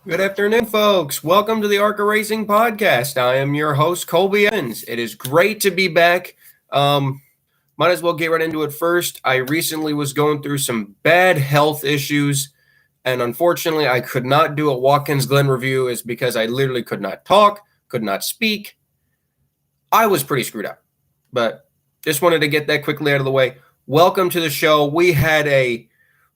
Good afternoon, folks. Welcome to the ARCA Racing Podcast. I am your host, Colby Evans. It is great to be back. Might as well get right into it first. I recently was going through some bad health issues, and unfortunately, I could not do a Watkins Glen review is because I literally could not talk, could not speak. I was pretty screwed up, but just wanted to get that quickly out of the way. Welcome to the show. We had a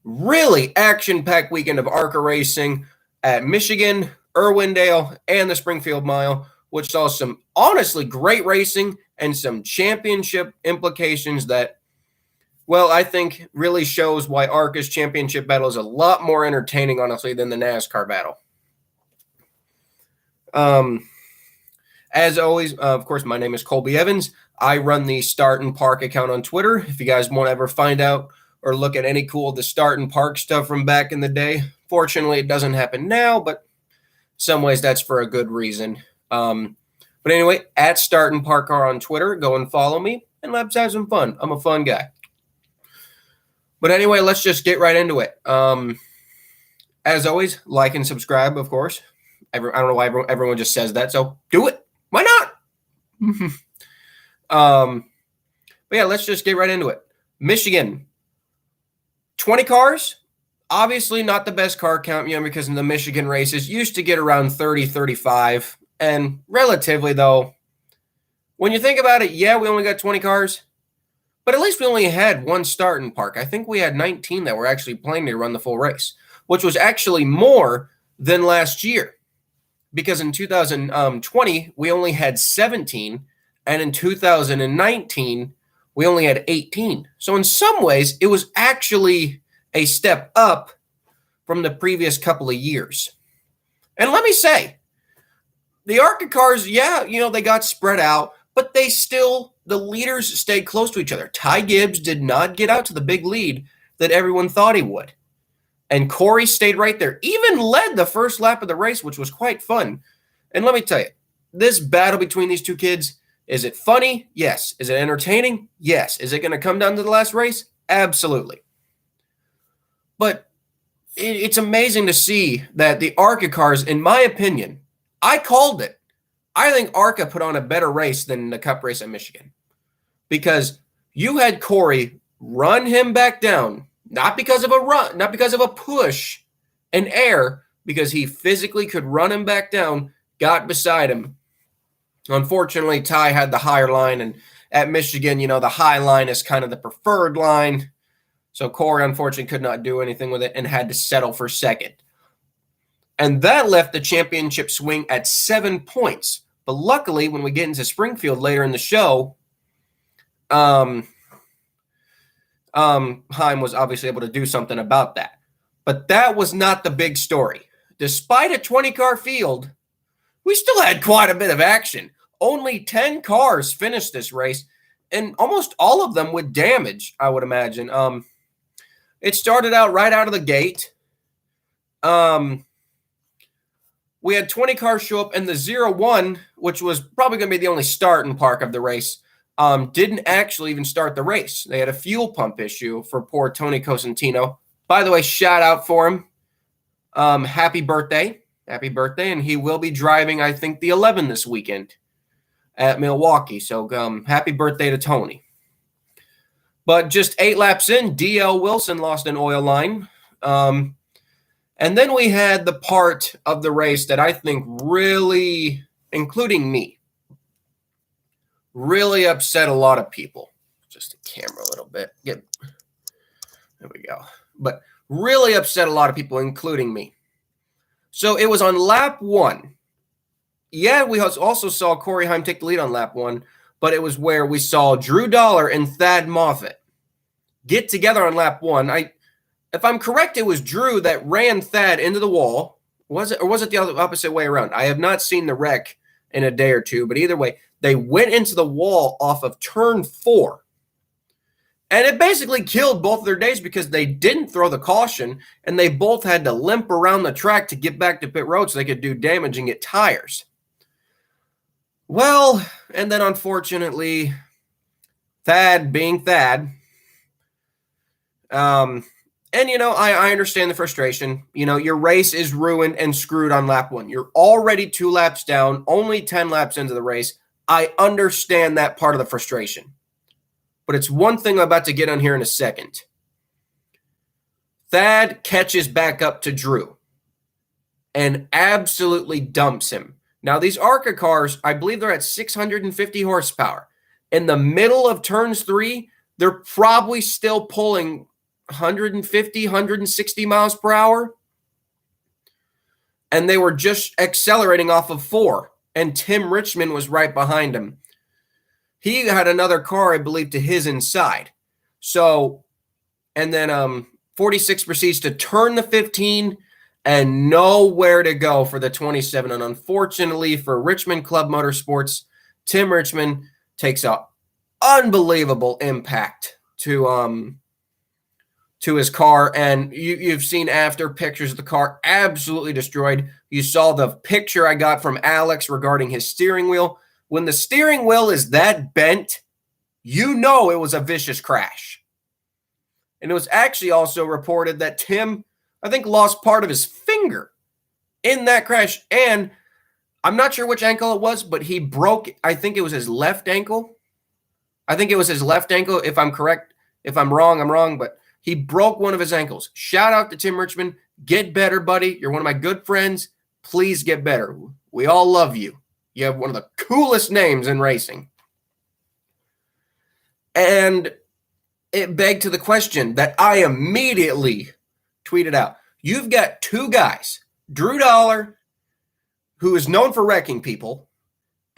really action-packed weekend of ARCA Racing at Michigan, Irwindale, and the Springfield Mile, which saw some honestly great racing and some championship implications that, well, I think really shows why ARCA's championship battle is a lot more entertaining, honestly, than the NASCAR battle. As always, of course, my name is Colby Evans. I run the Start and Park account on Twitter. If you guys want to ever find out or look at any cool the Start and Park stuff from back in the day, fortunately, it doesn't happen now, but some ways that's for a good reason. But anyway, at Start and Park are on Twitter. Go and follow me, and let's have some fun. I'm a fun guy. But anyway, let's just get right into it. As always, like and subscribe, of course. I don't know why everyone just says that, so do it. Why not? But yeah, let's just get right into it. Michigan, 20 cars. Obviously not the best car count, because in the Michigan races used to get around 30, 35. And relatively, though, when you think about it, yeah, we only got 20 cars. But at least we only had one Start and Park. I think we had 19 that were actually planning to run the full race, which was actually more than last year. Because in 2020, we only had 17. And in 2019, we only had 18. So in some ways, it was actually a step up from the previous couple of years. And let me say, the ARCA cars, yeah, they got spread out, but the leaders stayed close to each other. Ty Gibbs did not get out to the big lead that everyone thought he would. And Corey stayed right there, even led the first lap of the race, which was quite fun. And let me tell you, this battle between these two kids, is it funny? Yes. Is it entertaining? Yes. Is it going to come down to the last race? Absolutely. But it's amazing to see that the ARCA cars, in my opinion, I called it. I think ARCA put on a better race than the Cup race at Michigan. Because you had Corey run him back down, not because of a run, not because of a push and air, because he physically could run him back down, got beside him. Unfortunately, Ty had the higher line, and at Michigan, the high line is kind of the preferred line. So Corey, unfortunately, could not do anything with it and had to settle for second. And that left the championship swing at 7 points. But luckily, when we get into Springfield later in the show, Heim was obviously able to do something about that. But that was not the big story. Despite a 20-car field, we still had quite a bit of action. Only 10 cars finished this race, and almost all of them with damage, I would imagine. It started out right out of the gate. We had 20 cars show up, and the 0-1, which was probably going to be the only Start and Park of the race, didn't actually even start the race. They had a fuel pump issue for poor Tony Cosentino. By the way, shout out for him. Happy birthday. Happy birthday. And he will be driving, I think, the 11 this weekend at Milwaukee. So happy birthday to Tony. But just 8 laps in, D.L. Wilson lost an oil line. And then we had the part of the race that I think really, including me, really upset a lot of people. Just the camera a little bit. There we go. But really upset a lot of people, including me. So it was on lap 1. Yeah, we also saw Corey Heim take the lead on lap 1, but it was where we saw Drew Dollar and Thad Moffitt get together on lap 1. If I'm correct, it was Drew that ran Thad into the wall. Was it, or was it the opposite way around? I have not seen the wreck in a day or two, but either way, they went into the wall off of turn 4. And it basically killed both of their days because they didn't throw the caution, and they both had to limp around the track to get back to pit road so they could do damage and get tires. Well, and then unfortunately, Thad being Thad, And, I understand the frustration. Your race is ruined and screwed on lap 1. You're already 2 laps down, only 10 laps into the race. I understand that part of the frustration. But it's one thing I'm about to get on here in a second. Thad catches back up to Drew and absolutely dumps him. Now, these ARCA cars, I believe they're at 650 horsepower. In the middle of turns 3, they're probably still pulling 150, 160 miles per hour. And they were just accelerating off of 4. And Tim Richmond was right behind him. He had another car, I believe, to his inside. So, and then 46 proceeds to turn the 15 and nowhere to go for the 27. And unfortunately for Richmond Club Motorsports, Tim Richmond takes an unbelievable impact to his car. And you've seen after pictures of the car absolutely destroyed. You saw the picture I got from Alex regarding his steering wheel. When the steering wheel is that bent, it was a vicious crash. And it was actually also reported that Tim, I think, lost part of his finger in that crash. And I'm not sure which ankle it was, but he broke, I think it was his left ankle. If I'm correct. If I'm wrong, I'm wrong. But he broke one of his ankles. Shout out to Tim Richmond. Get better, buddy. You're one of my good friends. Please get better. We all love you. You have one of the coolest names in racing. And it begged to the question that I immediately tweeted out. You've got 2 guys, Drew Dollar, who is known for wrecking people,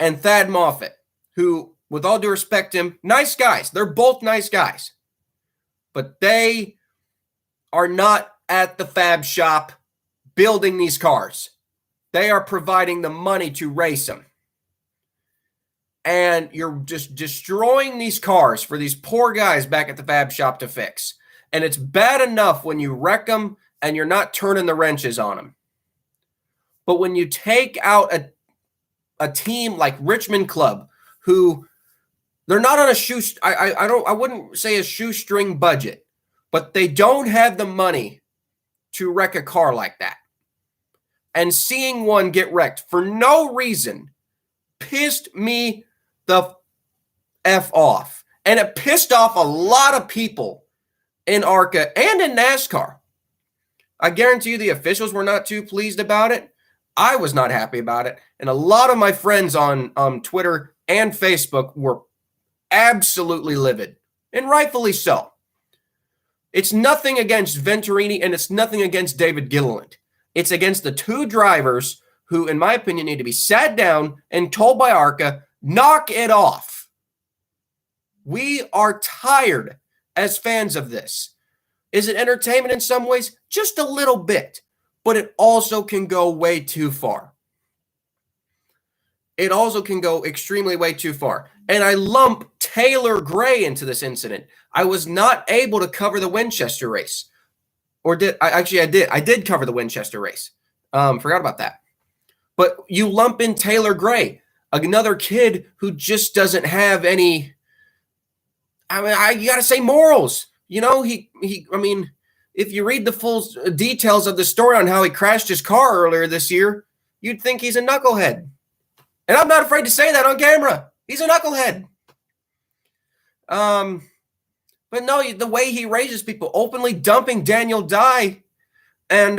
and Thad Moffitt, who, with all due respect to him, nice guys. They're both nice guys. But they are not at the fab shop building these cars. They are providing the money to race them. And you're just destroying these cars for these poor guys back at the fab shop to fix. And it's bad enough when you wreck them and you're not turning the wrenches on them. But when you take out a team like Richmond Club, who they're not on I wouldn't say a shoestring budget, but they don't have the money to wreck a car like that. And seeing one get wrecked for no reason pissed me the F off. And it pissed off a lot of people in ARCA and in NASCAR. I guarantee you the officials were not too pleased about it. I was not happy about it. And a lot of my friends on Twitter and Facebook were absolutely livid. And rightfully so. It's nothing against Venturini and it's nothing against David Gilliland. It's against the 2 drivers who, in my opinion, need to be sat down and told by ARCA, knock it off. We are tired as fans of this. Is it entertainment in some ways? Just a little bit. But it also can go way too far. It also can go extremely way too far. And I lump Taylor Gray into this incident. I was not able to cover the Winchester race. Or did I? Actually, I did. I did cover the Winchester race. Forgot about that. But you lump in Taylor Gray, another kid who just doesn't have any. You got to say morals. If you read the full details of the story on how he crashed his car earlier this year, you'd think he's a knucklehead. And I'm not afraid to say that on camera. He's a knucklehead. But no, the way he raises people, openly dumping Daniel Dye and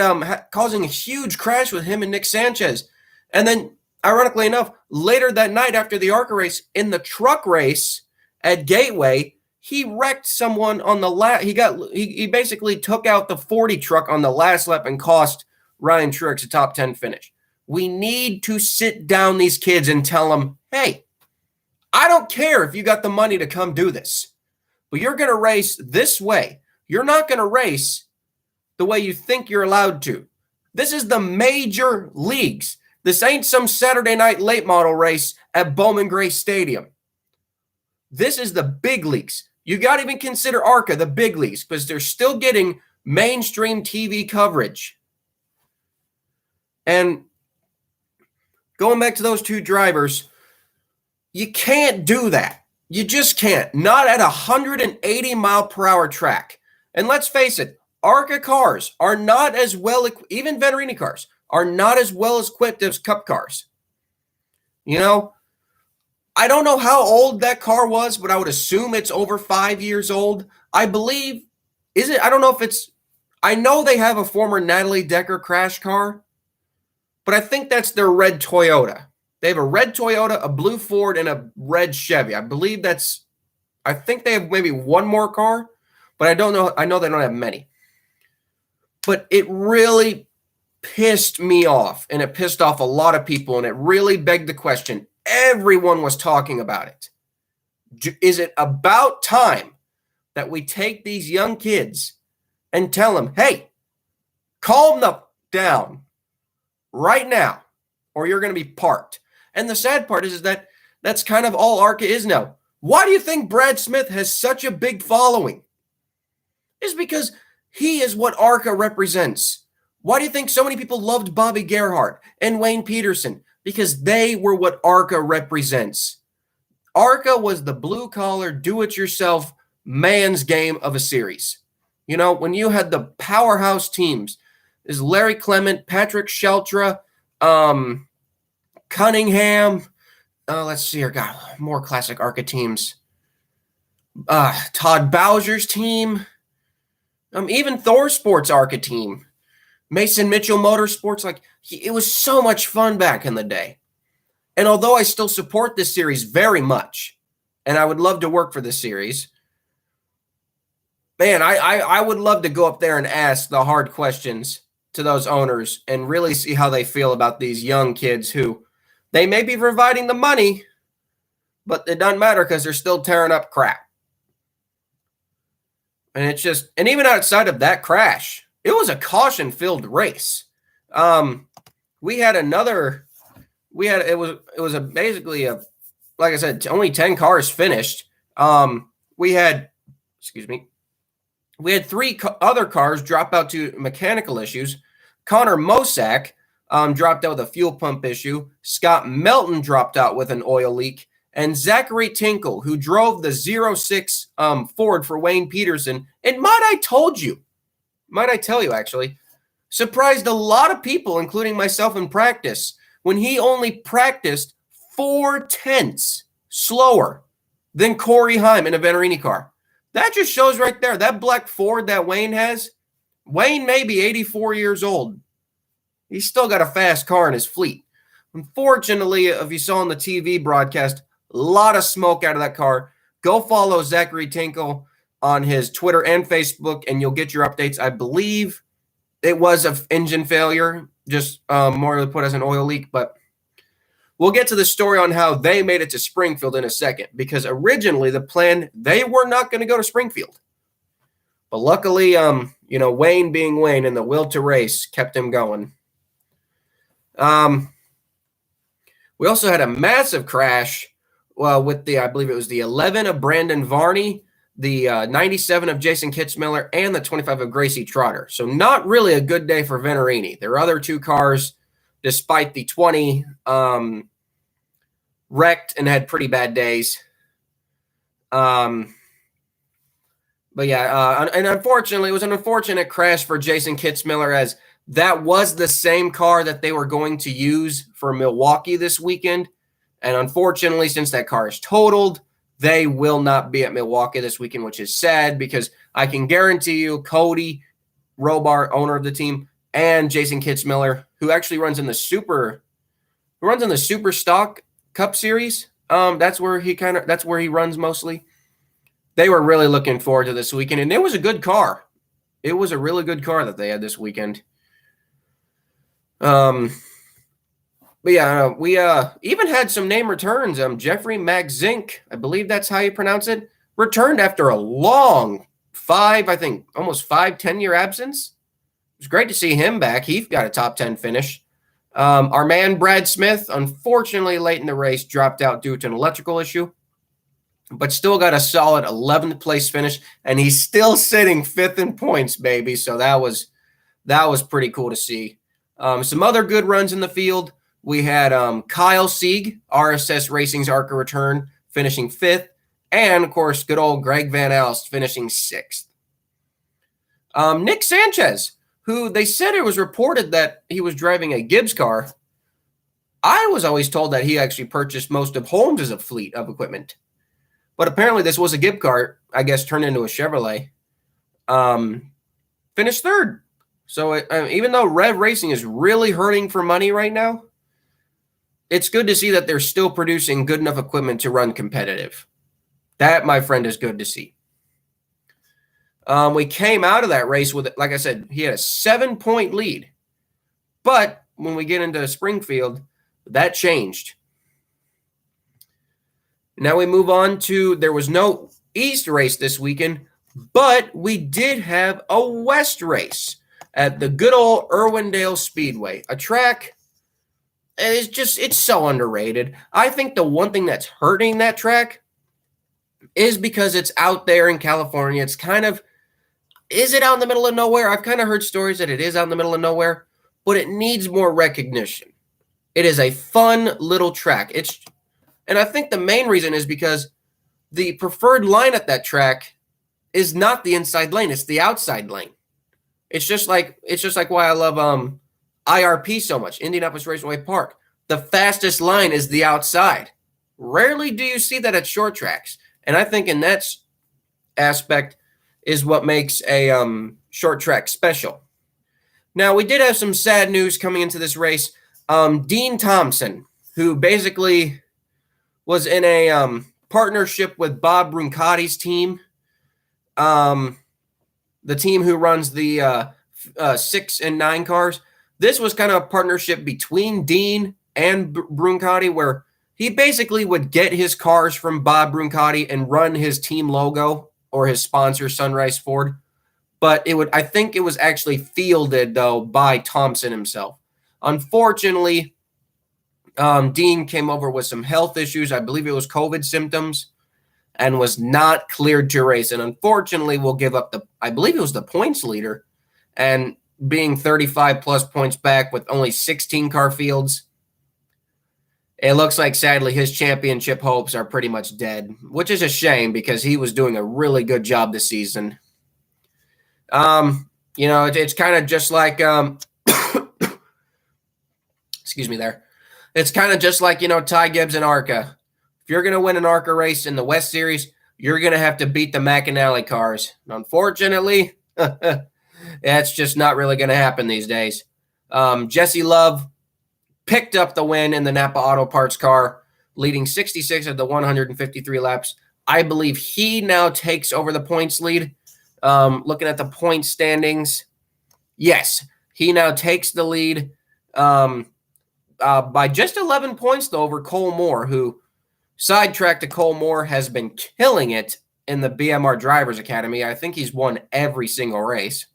causing a huge crash with him and Nick Sanchez. And then, ironically enough, later that night after the ARCA race, in the truck race at Gateway, he wrecked someone on the last. He basically took out the 40 truck on the last lap and cost Ryan Truex a top 10 finish. We need to sit down these kids and tell them, hey, I don't care if you got the money to come do this, but you're going to race this way. You're not going to race the way you think you're allowed to. This is the major leagues. This ain't some Saturday night late model race at Bowman Gray Stadium. This is the big leagues. You got to even consider ARCA the big leagues because they're still getting mainstream TV coverage. And going back to those 2 drivers, you can't do that. You just can't. Not at a 180 mile per hour track. And let's face it, ARCA cars are not as well, even Veterini cars are not as well equipped as Cup cars. You know, I don't know how old that car was, but I would assume it's over 5 years old. I believe, is it? I don't know if it's, I know they have a former Natalie Decker crash car, but I think that's their red Toyota. They have a red Toyota, a blue Ford, and a red Chevy. I believe that's, I think they have maybe one more car, but I don't know. I know they don't have many. But it really pissed me off, and it pissed off a lot of people, and it really begged the question. Everyone was talking about it. Is it about time that we take these young kids and tell them, hey, calm down right now, or you're going to be parked? And the sad part is that that's kind of all ARCA is now. Why do you think Brad Smith has such a big following? It's because he is what ARCA represents. Why do you think so many people loved Bobby Gerhardt and Wayne Peterson? Because they were what ARCA represents. ARCA was the blue-collar, do-it-yourself man's game of a series. You know, when you had the powerhouse teams, is Larry Clement, Patrick Sheltra, Cunningham. Let's see here. God, more classic ARCA teams. Todd Bowser's team. Even Thor Sports ARCA team. Mason Mitchell Motorsports. It was so much fun back in the day. And although I still support this series very much, and I would love to work for this series, man, I would love to go up there and ask the hard questions to those owners and really see how they feel about these young kids who they may be providing the money, but it doesn't matter because they're still tearing up crap. And it's just, and even outside of that crash, it was a caution-filled race. We had another, it was basically like I said, only 10 cars finished. We had 3 other cars drop out to mechanical issues. Connor Mosak dropped out with a fuel pump issue. Scott Melton dropped out with an oil leak. And Zachary Tinkle, who drove the 06 Ford for Wayne Peterson, and might I tell you, actually, surprised a lot of people, including myself in practice, when he only practiced 4/10 slower than Corey Heim in a Veterini car. That just shows right there, that black Ford that Wayne has, Wayne may be 84 years old. He's still got a fast car in his fleet. Unfortunately, if you saw on the TV broadcast, a lot of smoke out of that car. Go follow Zachary Tinkle on his Twitter and Facebook, and you'll get your updates. I believe it was an engine failure, just more put as an oil leak. But we'll get to the story on how they made it to Springfield in a second, because originally the plan, they were not going to go to Springfield. But luckily, Wayne being Wayne and the will to race kept him going. We also had a massive crash with I believe it was the 11 of Brandon Varney, the 97 of Jason Kitzmiller, and the 25 of Gracie Trotter. So not really a good day for Veterini. Their other 2 cars, despite the 20, wrecked and had pretty bad days. But yeah, and unfortunately, it was an unfortunate crash for Jason Kitzmiller, as that was the same car that they were going to use for Milwaukee this weekend. And unfortunately, since that car is totaled, they will not be at Milwaukee this weekend, which is sad, because I can guarantee you Cody Robart, owner of the team, and Jason Kitzmiller, who actually runs in the Super Stock Cup Series. That's where he runs mostly. They were really looking forward to this weekend, and it was a good car. It was a really good car that they had this weekend. But yeah, we even had some name returns. Jeffrey Magzink, I believe that's how you pronounce it, returned after a long 10-year absence. It was great to see him back. He got a top 10 finish. Our man Brad Smith, unfortunately late in the race, dropped out due to an electrical issue, but still got a solid 11th place finish, and he's still sitting 5th in points, baby. So that was pretty cool to see. Some other good runs in the field. We had Kyle Sieg, RSS Racing's ARCA return, finishing 5th. And, of course, good old Greg Van Alst finishing 6th. Nick Sanchez, who they said it was reported that he was driving a Gibbs car. I was always told that he actually purchased most of Holmes' fleet of equipment. But apparently this was a Gibbs car, I guess, turned into a Chevrolet. Finished third. So even though Rev Racing is really hurting for money right now, it's good to see that they're still producing good enough equipment to run competitive. That, my friend, is good to see. We came out of that race with, like I said, he had a 7-point lead. But when we get into Springfield, that changed. Now we move on to, there was no East race this weekend, but we did have a West race at the good old Irwindale Speedway, a track. It's so underrated. I think the one thing that's hurting that track is because it's out there in California. It's kind of, is it out in the middle of nowhere? I've kind of heard stories that it is out in the middle of nowhere, but it needs more recognition. It is a fun little track. And I think the main reason is because the preferred line at that track is not the inside lane, it's the outside lane. It's just like why I love IRP so much, Indianapolis Raceway Park. The fastest line is the outside. Rarely do you see that at short tracks. And I think in that aspect is what makes a short track special. Now, we did have some sad news coming into this race. Dean Thompson, who basically was in a partnership with Bob Bruncati's team, the team who runs the 6 and 9 cars. This was kind of a partnership between Dean and Bruncati, where he basically would get his cars from Bob Bruncati and run his team logo or his sponsor, Sunrise Ford. But I think it was actually fielded, though, by Thompson himself. Unfortunately, Dean came over with some health issues. I believe it was COVID symptoms, and was not cleared to race. And unfortunately, will give up I believe it was the points leader, and being 35 plus points back with only 16 car fields, it looks like, sadly, his championship hopes are pretty much dead, which is a shame because he was doing a really good job this season. It's kind of just like, excuse me there. It's kind of just like, Ty Gibbs and ARCA. If you're going to win an ARCA race in the West Series, you're going to have to beat the McAnally cars. And unfortunately, that's just not really going to happen these days. Jesse Love picked up the win in the Napa Auto Parts car, leading 66 of the 153 laps. I believe he now takes over the points lead. Looking at the point standings, yes, he now takes the lead by just 11 points, though, over Cole Moore, who, sidetrack to Cole Moore, has been killing it in the BMR Drivers Academy. I think he's won every single race.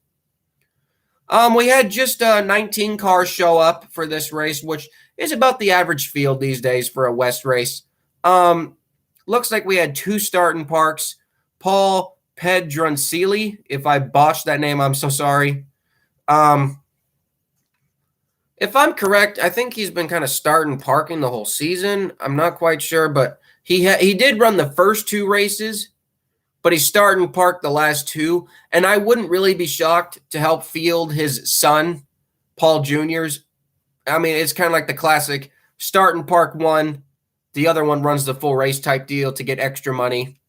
We had just 19 cars show up for this race, which is about the average field these days for a West race. Looks like we had 2 starting parks. Paul Pedroncili. If I botched that name, I'm so sorry. If I'm correct, I think he's been kind of starting parking the whole season. I'm not quite sure, but he did run the first 2 races, but he started and parked the last 2. And I wouldn't really be shocked to help field his son, Paul Jr.'s. I mean, it's kind of like the classic start and park one, the other one runs the full race type deal to get extra money,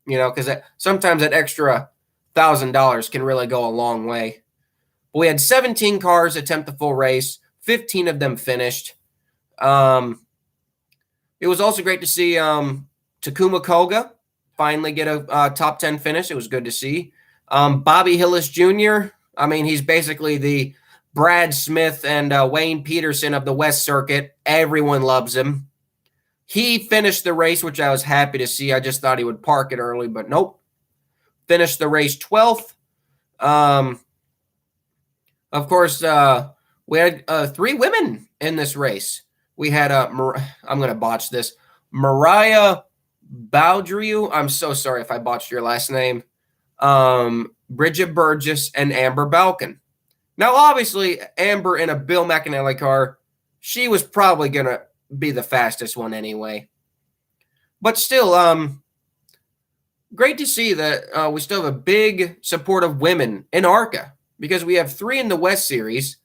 because sometimes that extra $1,000 can really go a long way. But we had 17 cars attempt the full race. 15 of them finished. It was also great to see Takuma Koga finally get a top 10 finish. It was good to see. Bobby Hillis Jr., I mean, he's basically the Brad Smith and Wayne Peterson of the West Circuit. Everyone loves him. He finished the race, which I was happy to see. I just thought he would park it early, but nope. Finished the race 12th. Of course, we had 3 women in this race. We had, I'm going to botch this, Mariah Baudrieu. I'm so sorry if I botched your last name. Bridget Burgess and Amber Balkin. Now, obviously, Amber in a Bill McAnally car, she was probably going to be the fastest one anyway. But still, great to see that we still have a big support of women in ARCA, because we have 3 in the West Series,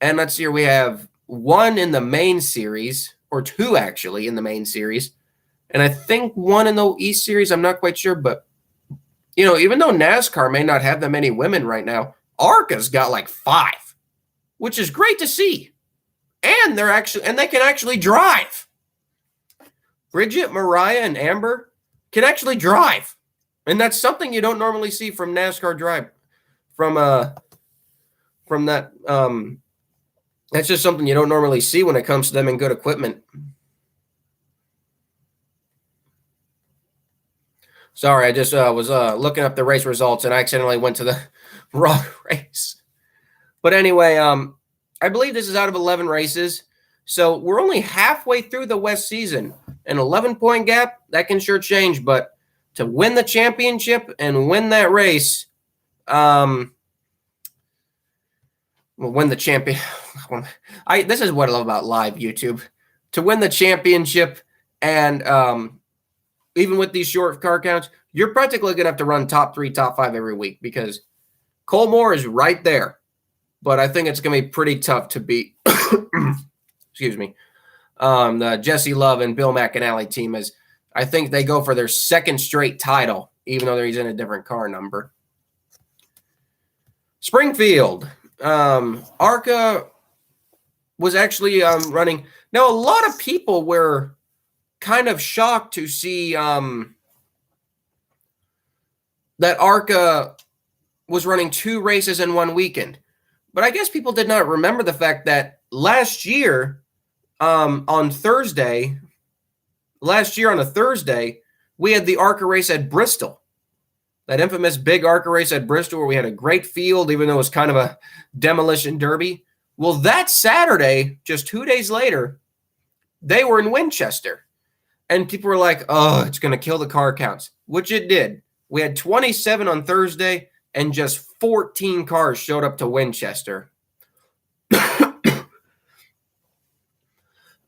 and let's see here, we have 1 in the main series, or 2 actually in the main series, and I think 1 in the East Series. I'm not quite sure, but even though NASCAR may not have that many women right now, ARCA's got like 5, which is great to see. And they can actually drive. Bridget, Mariah, and Amber can actually drive. And that's something you don't normally see from NASCAR drive. From that that's just something you don't normally see when it comes to them in good equipment. Sorry, I just was looking up the race results and I accidentally went to the wrong race. But anyway, I believe this is out of 11 races. So we're only halfway through the West season. An 11-point gap, that can sure change. But to win the championship and win that race, win the champion. This is what I love about live YouTube. To win the championship, and even with these short car counts, you're practically going to have to run top 3, top 5 every week, because Cole Moore is right there. But I think it's going to be pretty tough to beat. Excuse me. The Jesse Love and Bill McAnally team, is, I think they go for their 2nd straight title, even though they're using a different car number. Springfield. ARCA was actually running. Now, a lot of people were kind of shocked to see that ARCA was running 2 races in one weekend. But I guess people did not remember the fact that last year on a Thursday, we had the ARCA race at Bristol. That infamous big ARCA race at Bristol where we had a great field, even though it was kind of a demolition derby. Well, that Saturday, just 2 days later, they were in Winchester. And people were like, oh, it's going to kill the car counts, which it did. We had 27 on Thursday, and just 14 cars showed up to Winchester.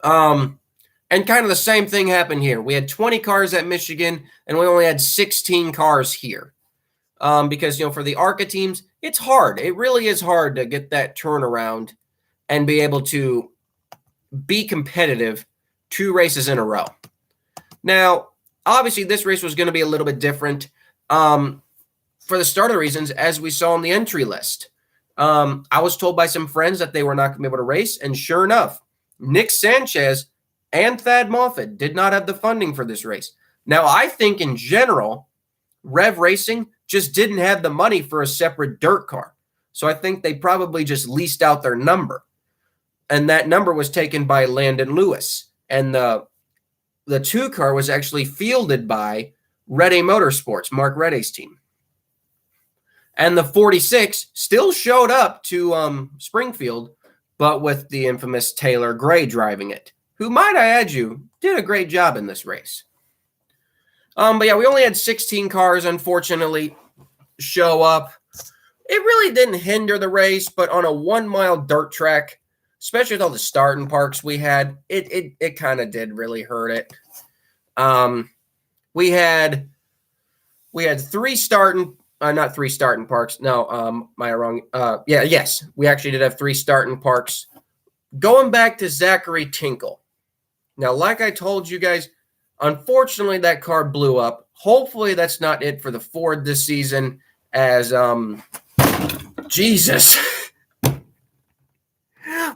And kind of the same thing happened here. We had 20 cars at Michigan, and we only had 16 cars here. Because, for the ARCA teams, it's hard. It really is hard to get that turnaround and be able to be competitive 2 races in a row. Now, obviously, this race was going to be a little bit different for the start of the reasons, as we saw on the entry list. I was told by some friends that they were not going to be able to race, and sure enough, Nick Sanchez and Thad Moffitt did not have the funding for this race. Now, I think in general, Rev Racing just didn't have the money for a separate dirt car. So I think they probably just leased out their number. And that number was taken by Landon Lewis. And the 2 car was actually fielded by Red A Motorsports, Mark Reddy's team. And the 46 still showed up to Springfield, but with the infamous Taylor Gray driving it, who, might I add you, did a great job in this race. But yeah, we only had 16 cars, unfortunately, show up. It really didn't hinder the race, but on a 1-mile dirt track, especially with all the starting parks we had, it kind of did really hurt it. We had 3 starting, not 3 starting parks. No, am I wrong? Yes, we actually did have 3 starting parks. Going back to Zachary Tinkle. Now, like I told you guys, unfortunately, that car blew up. Hopefully, that's not it for the Ford this season, as, Jesus.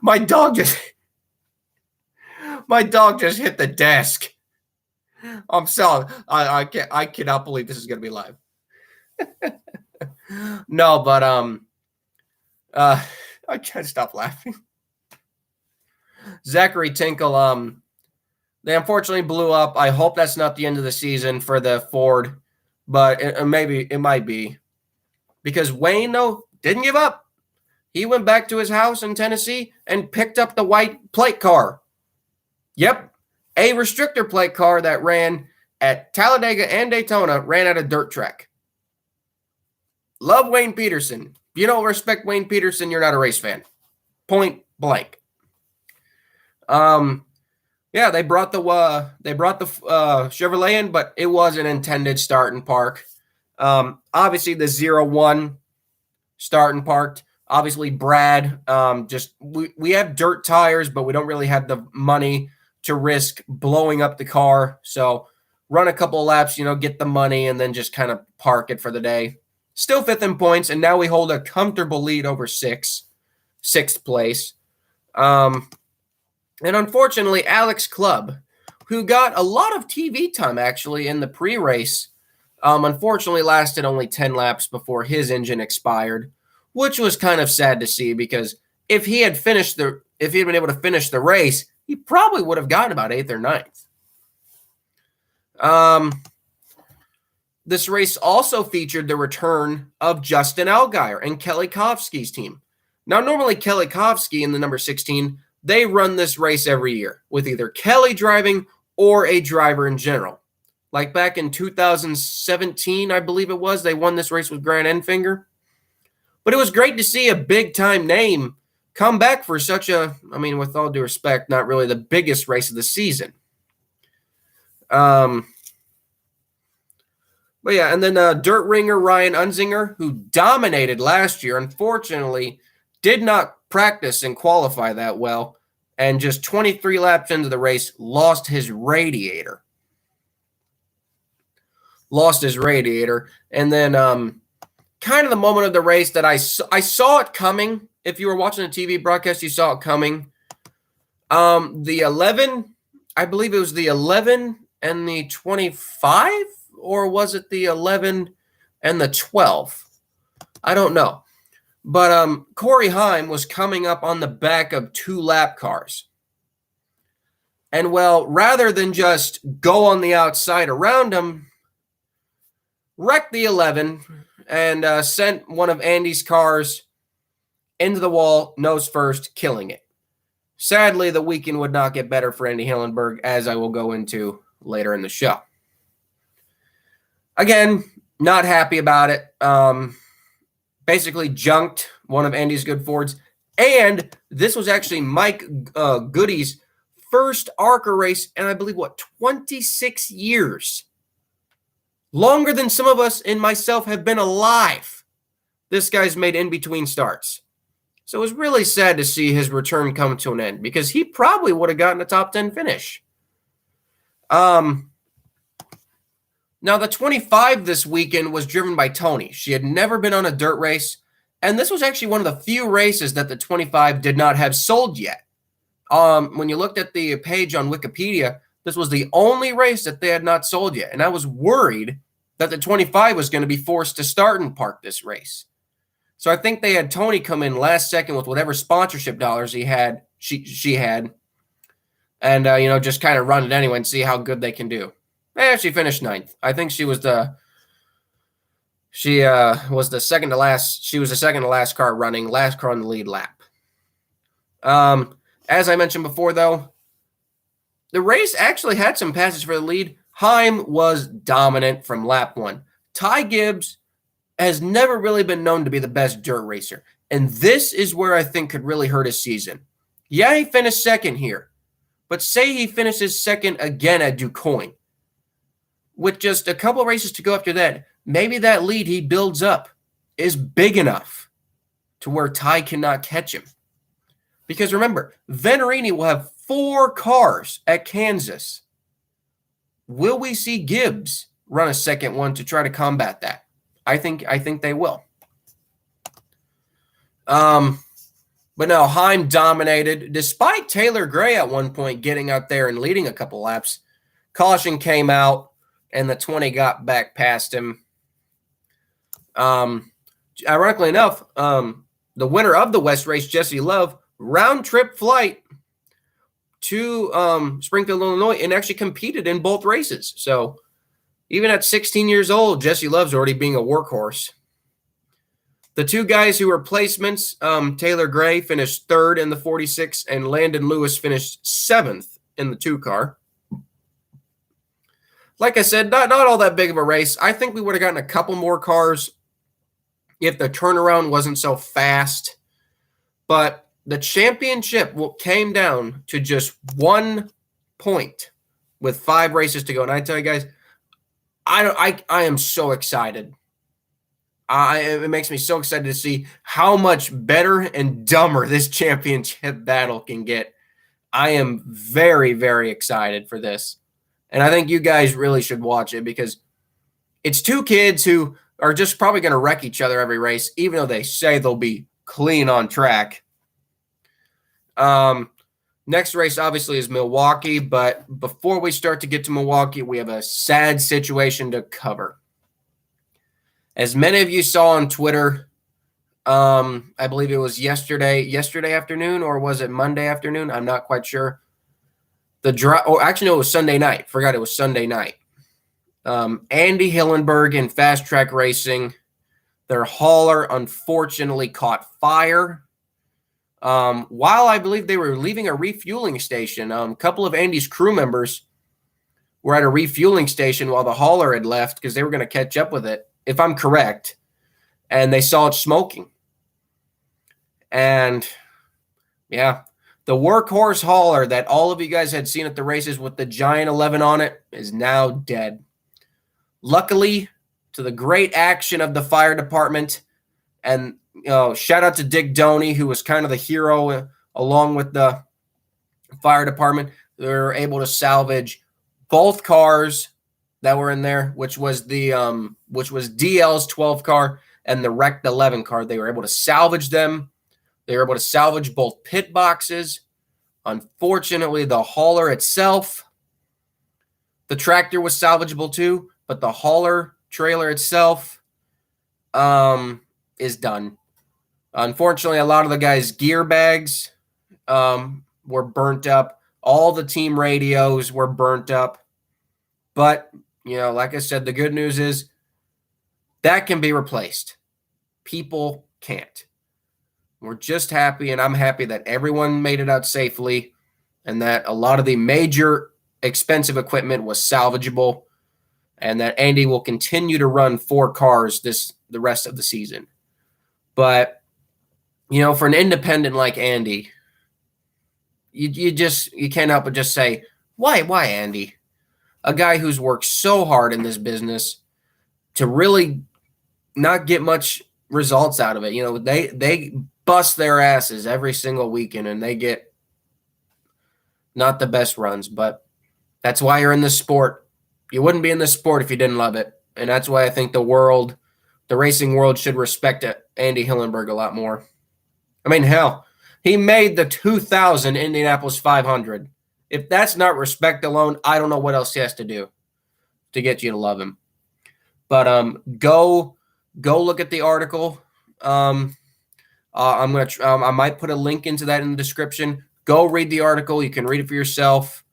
My dog just hit the desk. I'm sorry. I cannot believe this is going to be live. No, but, I can't stop laughing. Zachary Tinkle, they unfortunately blew up. I hope that's not the end of the season for the Ford, but it might be. Because Wayne, though, didn't give up. He went back to his house in Tennessee and picked up the white plate car. Yep, a restrictor plate car that ran at Talladega and Daytona, ran at a dirt track. Love Wayne Peterson. If you don't respect Wayne Peterson, you're not a race fan. Point blank. Yeah, they brought the Chevrolet in, but it wasn't intended start and park. Obviously the 0-1 start and parked. Obviously Brad, we have dirt tires, but we don't really have the money to risk blowing up the car. So run a couple of laps, get the money, and then just kind of park it for the day. Still fifth in points, and now we hold a comfortable lead over sixth place. And unfortunately, Alex Clubb, who got a lot of TV time actually in the pre-race, unfortunately lasted only 10 laps before his engine expired, which was kind of sad to see, because if he had been able to finish the race, he probably would have gotten about 8th or 9th. This race also featured the return of Justin Allgaier and Kelly Kofsky's team. Now, normally Kelly Kofsky in the number 16, they run this race every year with either Kelly driving or a driver in general. Like back in 2017, I believe it was, they won this race with Grant Enfinger. But it was great to see a big-time name come back for such a, with all due respect, not really the biggest race of the season. But yeah, and then dirt ringer Ryan Unzinger, who dominated last year, unfortunately did not practice and qualify that well, and just 23 laps into the race lost his radiator. And then kind of the moment of the race that I saw it coming. If you were watching the TV broadcast, you saw it coming. The 11, I believe it was the 11 and the 25, or was it the 11 and the 12? I don't know. But Corey Heim was coming up on the back of 2 lap cars. And, well, rather than just go on the outside around him, wrecked the 11 and sent one of Andy's cars into the wall, nose first, killing it. Sadly, the weekend would not get better for Andy Hillenberg, as I will go into later in the show. Again, not happy about it. Basically junked one of Andy's good Fords. And this was actually Mike Goody's first ARCA race in, I believe, 26 years. Longer than some of us and myself have been alive. This guy's made in-between starts. So it was really sad to see his return come to an end, because he probably would have gotten a top 10 finish. Now, the 25 this weekend was driven by Tony. She had never been on a dirt race, and this was actually one of the few races that the 25 did not have sold yet. When you looked at the page on Wikipedia, this was the only race that they had not sold yet, and I was worried that the 25 was going to be forced to start and park this race. So I think they had Tony come in last second with whatever sponsorship dollars she had, and just kind of run it anyway and see how good they can do. She finished 9th. I think she was the second to last. She was the second to last car running, last car on the lead lap. As I mentioned before, though, the race actually had some passes for the lead. Heim was dominant from lap 1. Ty Gibbs has never really been known to be the best dirt racer, and this is where I think could really hurt his season. Yeah, he finished second here, but say he finishes second again at DuQuoin. With just a couple races to go after that, maybe that lead he builds up is big enough to where Ty cannot catch him. Because remember, Venturini will have 4 cars at Kansas. Will we see Gibbs run a second one to try to combat that? I think they will. But no, Heim dominated. Despite Taylor Gray at one point getting out there and leading a couple laps, caution came out, and the 20 got back past him. Ironically enough, the winner of the West race, Jesse Love, round-trip flight to Springfield, Illinois, and actually competed in both races. So even at 16 years old, Jesse Love's already being a workhorse. The 2 guys who were placements, Taylor Gray finished 3rd in the 46, and Landon Lewis finished 7th in the 2 car. Like I said, not all that big of a race. I think we would have gotten a couple more cars if the turnaround wasn't so fast. But the championship came down to just one point with 5 races to go. And I tell you guys, I am so excited. It makes me so excited to see how much better and dumber this championship battle can get. I am very, very excited for this. And I think you guys really should watch it because it's 2 kids who are just probably going to wreck each other every race, even though they say they'll be clean on track. Next race obviously is Milwaukee, but before we start to get to Milwaukee, we have a sad situation to cover. As many of you saw on Twitter, I believe it was yesterday afternoon, or was it Monday afternoon? I'm not quite sure. Actually, no, it was Sunday night. Forgot it was Sunday night. Andy Hillenberg in Fast Track Racing, their hauler unfortunately caught fire. While I believe they were leaving a refueling station, a couple of Andy's crew members were at a refueling station while the hauler had left because they were going to catch up with it, if I'm correct, and they saw it smoking. And, yeah, the workhorse hauler that all of you guys had seen at the races with the giant 11 on it is now dead. Luckily, to the great action of the fire department, and shout out to Dick Doney, who was kind of the hero along with the fire department. They were able to salvage both cars that were in there, which was DL's 12 car and the wrecked 11 car. They were able to salvage them. They were able to salvage both pit boxes. Unfortunately, the hauler itself, the tractor was salvageable too, but the hauler trailer itself is done. Unfortunately, a lot of the guys' gear bags were burnt up. All the team radios were burnt up. But, like I said, the good news is that can be replaced. People can't. We're just happy, and I'm happy that everyone made it out safely and that a lot of the major expensive equipment was salvageable and that Andy will continue to run 4 cars the rest of the season. But, for an independent like Andy, you can't help but just say, why Andy? A guy who's worked so hard in this business to really not get much results out of it. They bust their asses every single weekend and they get not the best runs, but that's why you're in this sport. You wouldn't be in this sport if you didn't love it. And that's why I think the racing world should respect Andy Hillenberg a lot more. I mean, hell, he made the 2000 Indianapolis 500. If that's not respect alone, I don't know what else he has to do to get you to love him. But go look at the article. I might put a link into that in the description. Go read the article. You can read it for yourself.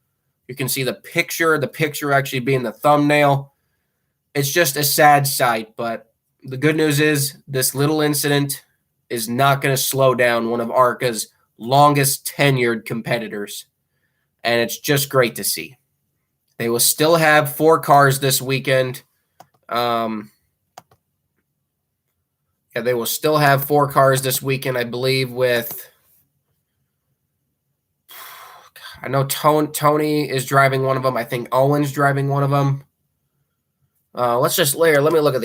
You can see the picture actually being the thumbnail. It's just a sad sight, but the good news is this little incident is not going to slow down one of ARCA's longest tenured competitors. And it's just great to see. They will still have 4 cars this weekend. They will still have 4 cars this weekend, I believe, I know Tony is driving one of them. I think Owen's driving one of them. Let's look at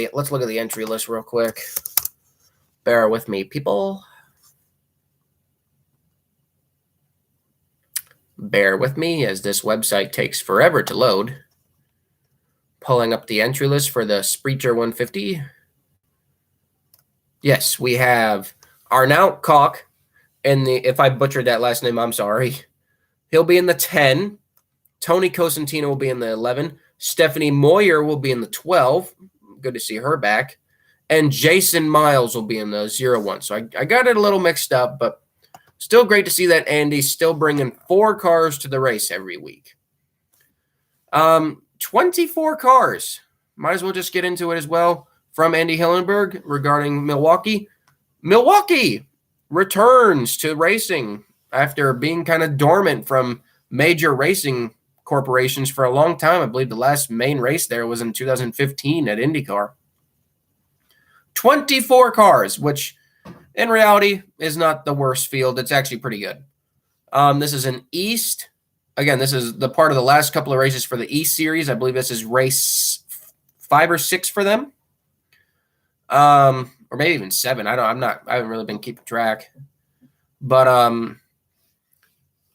the entry list real quick. Bear with me, people. Bear with me as this website takes forever to load. Pulling up the entry list for the Spreacher 150. Yes, we have Arnaut Koch if I butchered that last name, I'm sorry. He'll be in the 10. Tony Cosentino will be in the 11. Stephanie Moyer will be in the 12. Good to see her back. And Jason Miles will be in the 01. So I got it a little mixed up, but still great to see that Andy's still bringing 4 cars to the race every week. 24 cars. Might as well just get into it as well from Andy Hillenberg regarding Milwaukee. Milwaukee returns to racing after being kind of dormant from major racing corporations for a long time. I believe the last main race there was in 2015 at IndyCar. 24 cars, which in reality is not the worst field. It's actually pretty good. This is an East again, this is the part of the last couple of races for the East Series. I believe this is race 5 or 6 for them. Or maybe even 7. I haven't really been keeping track. But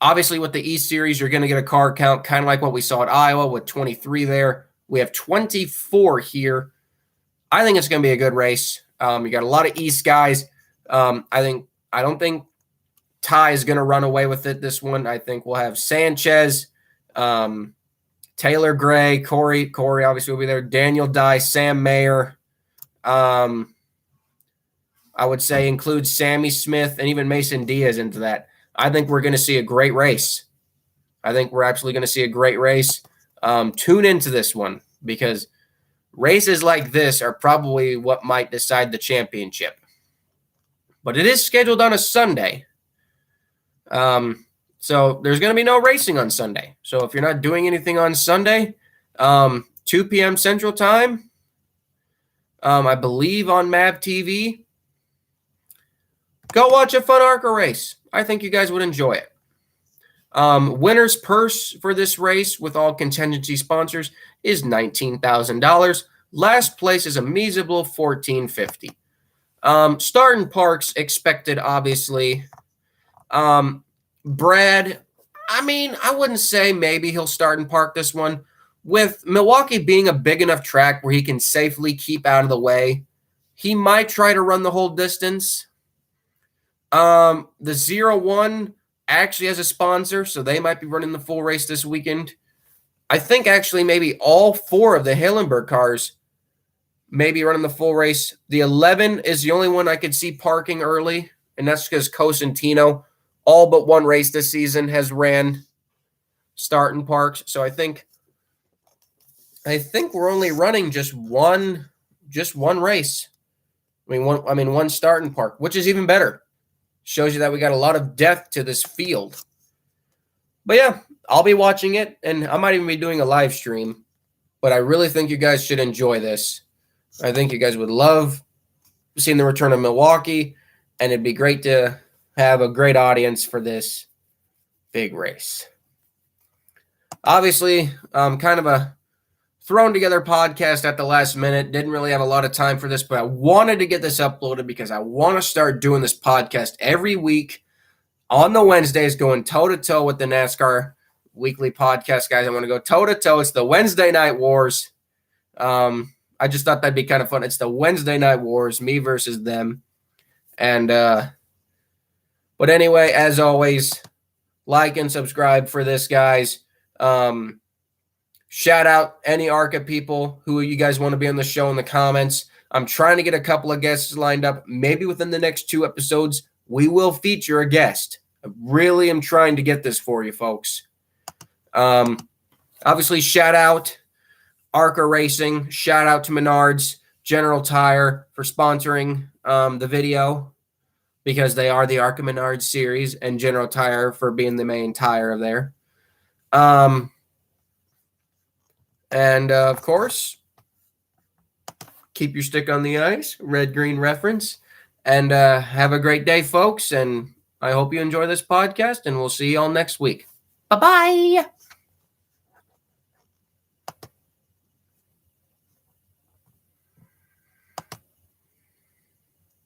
obviously with the East Series, you're going to get a car count kind of like what we saw at Iowa with 23 there. We have 24 here. I think it's going to be a good race. You got a lot of East guys. I don't think Ty is going to run away with it this one. I think we'll have Sanchez, Taylor Gray, Corey obviously will be there, Daniel Dye, Sam Mayer. I would say include Sammy Smith and even Mason Diaz into that. I think we're going to see a great race. I think we're absolutely going to see a great race. Tune into this one because races like this are probably what might decide the championship. But it is scheduled on a Sunday. So there's going to be no racing on Sunday. So if you're not doing anything on Sunday, 2 p.m. Central Time, I believe on MAV TV, go watch a fun ARCA race. I think you guys would enjoy it. Winner's purse for this race with all contingency sponsors is $19,000. Last place is a measly $1,450. Starting parks expected, obviously. Brad, I wouldn't say maybe he'll start and park this one. With Milwaukee being a big enough track where he can safely keep out of the way, he might try to run the whole distance. The 01 actually has a sponsor, so they might be running the full race this weekend. I think actually maybe all 4 of the Hillenberg cars may be running the full race. The 11 is the only one I could see parking early, and that's because Cosentino, all but one race this season, has ran start and parks. So I think we're only running just one race. One start and park, which is even better. Shows you that we got a lot of depth to this field. But yeah, I'll be watching it, and I might even be doing a live stream. But I really think you guys should enjoy this. I think you guys would love seeing the return of Milwaukee, and it'd be great to have a great audience for this big race. Obviously, kind of a thrown together podcast at the last minute. Didn't really have a lot of time for this, but I wanted to get this uploaded because I want to start doing this podcast every week on the Wednesdays, going toe-to-toe with the NASCAR weekly podcast, guys. I want to go toe-to-toe. It's the Wednesday Night Wars. I just thought that'd be kind of fun. It's the Wednesday Night Wars, me versus them. And but anyway, as always, like and subscribe for this, guys. Shout out any ARCA people who you guys want to be on the show in the comments. I'm trying to get a couple of guests lined up. Maybe within the next 2 episodes, we will feature a guest. I really am trying to get this for you, folks. Obviously, shout out ARCA Racing. Shout out to Menards, General Tire for sponsoring the video because they are the ARCA Menards series, and General Tire for being the main tire of there. And, of course, keep your stick on the ice, red-green reference. And have a great day, folks. And I hope you enjoy this podcast, and we'll see you all next week. Bye-bye.